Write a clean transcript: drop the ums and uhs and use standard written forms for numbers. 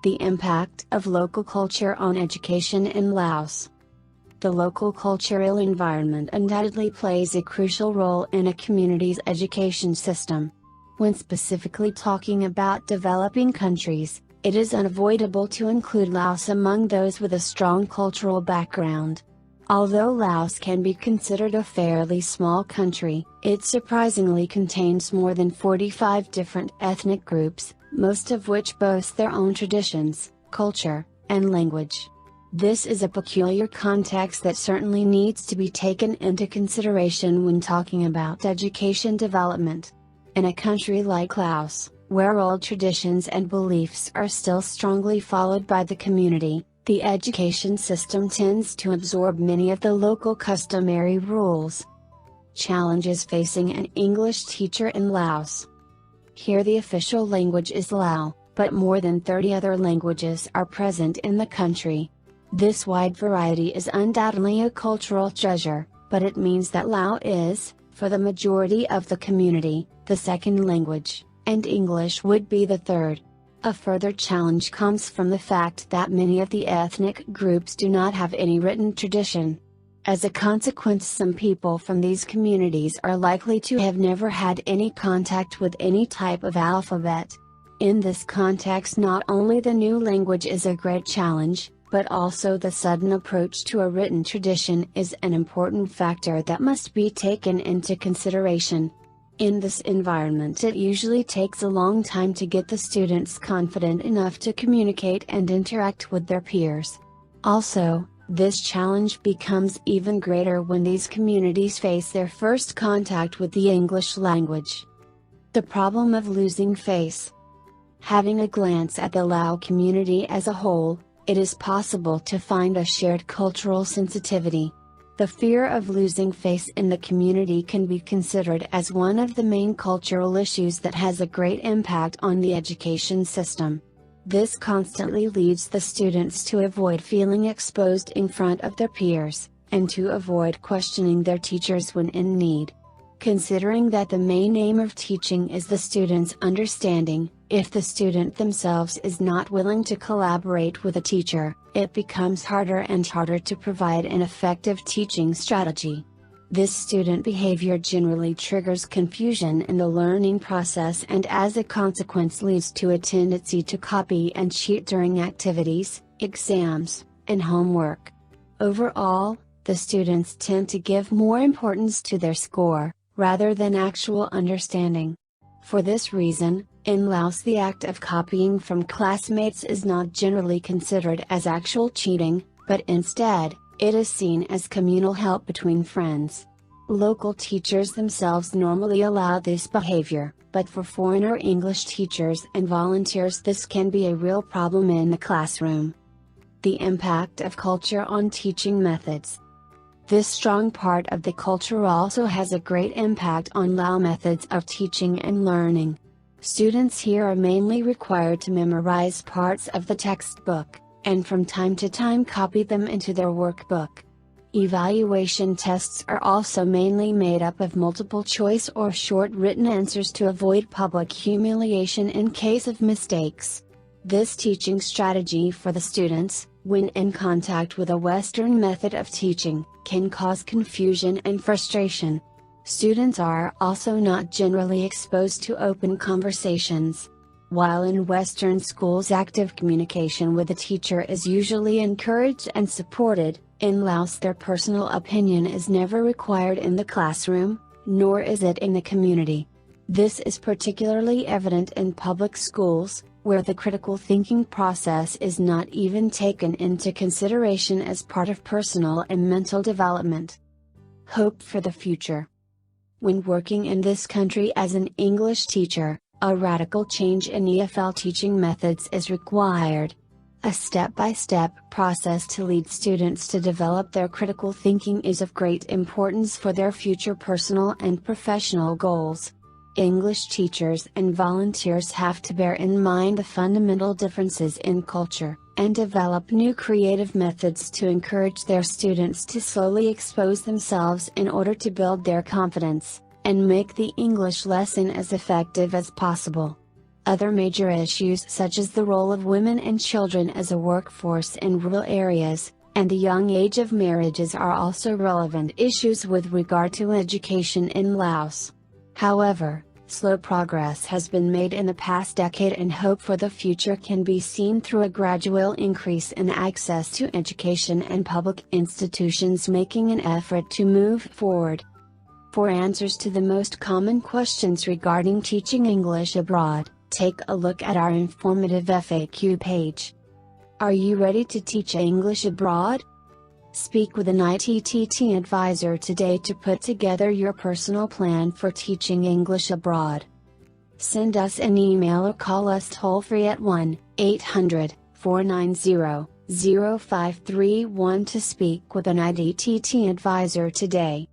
The impact of local culture on education in Laos. The local cultural environment undoubtedly plays a crucial role in a community's education system. When specifically talking about developing countries, it is unavoidable to include Laos among those with a strong cultural background. Although Laos can be considered a fairly small country, it surprisingly contains more than 45 different ethnic groups, most of which boast their own traditions, culture, and language. This is a peculiar context that certainly needs to be taken into consideration when talking about education development. In a country like Laos, where old traditions and beliefs are still strongly followed by the community, the education system tends to absorb many of the local customary rules. Challenges facing an English teacher in Laos. Here the official language is Lao, but more than 30 other languages are present in the country. This wide variety is undoubtedly a cultural treasure, but it means that Lao is, for the majority of the community, the second language, and English would be the third. A further challenge comes from the fact that many of the ethnic groups do not have any written tradition. As a consequence, some people from these communities are likely to have never had any contact with any type of alphabet. In this context, not only the new language is a great challenge, but also the sudden approach to a written tradition is an important factor that must be taken into consideration. In this environment, it usually takes a long time to get the students confident enough to communicate and interact with their peers. Also, this challenge becomes even greater when these communities face their first contact with the English language. The problem of losing face. Having a glance at the Lao community as a whole, it is possible to find a shared cultural sensitivity. The fear of losing face in the community can be considered as one of the main cultural issues that has a great impact on the education system. This constantly leads the students to avoid feeling exposed in front of their peers, and to avoid questioning their teachers when in need. Considering that the main aim of teaching is the student's understanding, if the student themselves is not willing to collaborate with a teacher, it becomes harder and harder to provide an effective teaching strategy. This student behavior generally triggers confusion in the learning process and as a consequence leads to a tendency to copy and cheat during activities, exams, and homework. Overall, the students tend to give more importance to their score, rather than actual understanding. For this reason, in Laos the act of copying from classmates is not generally considered as actual cheating, but instead, it is seen as communal help between friends. Local teachers themselves normally allow this behavior, but for foreigner English teachers and volunteers this can be a real problem in the classroom. The impact of culture on teaching methods. This strong part of the culture also has a great impact on Lao methods of teaching and learning. Students here are mainly required to memorize parts of the textbook, and from time to time copy them into their workbook. Evaluation tests are also mainly made up of multiple choice or short written answers to avoid public humiliation in case of mistakes. This teaching strategy for the students, when in contact with a Western method of teaching, can cause confusion and frustration. Students are also not generally exposed to open conversations. While in Western schools active communication with the teacher is usually encouraged and supported, in Laos their personal opinion is never required in the classroom, nor is it in the community. This is particularly evident in public schools, where the critical thinking process is not even taken into consideration as part of personal and mental development. Hope for the future. When working in this country as an English teacher, a radical change in TEFL teaching methods is required. A step-by-step process to lead students to develop their critical thinking is of great importance for their future personal and professional goals. English teachers and volunteers have to bear in mind the fundamental differences in culture, and develop new creative methods to encourage their students to slowly expose themselves in order to build their confidence, and make the English lesson as effective as possible. Other major issues such as the role of women and children as a workforce in rural areas, and the young age of marriages are also relevant issues with regard to education in Laos. However, slow progress has been made in the past decade and hope for the future can be seen through a gradual increase in access to education and public institutions making an effort to move forward. For answers to the most common questions regarding teaching English abroad, take a look at our informative FAQ page. Are you ready to teach English abroad? Speak with an ITTT advisor today to put together your personal plan for teaching English abroad. Send us an email or call us toll-free at 1-800-490-0531 to speak with an ITTT advisor today.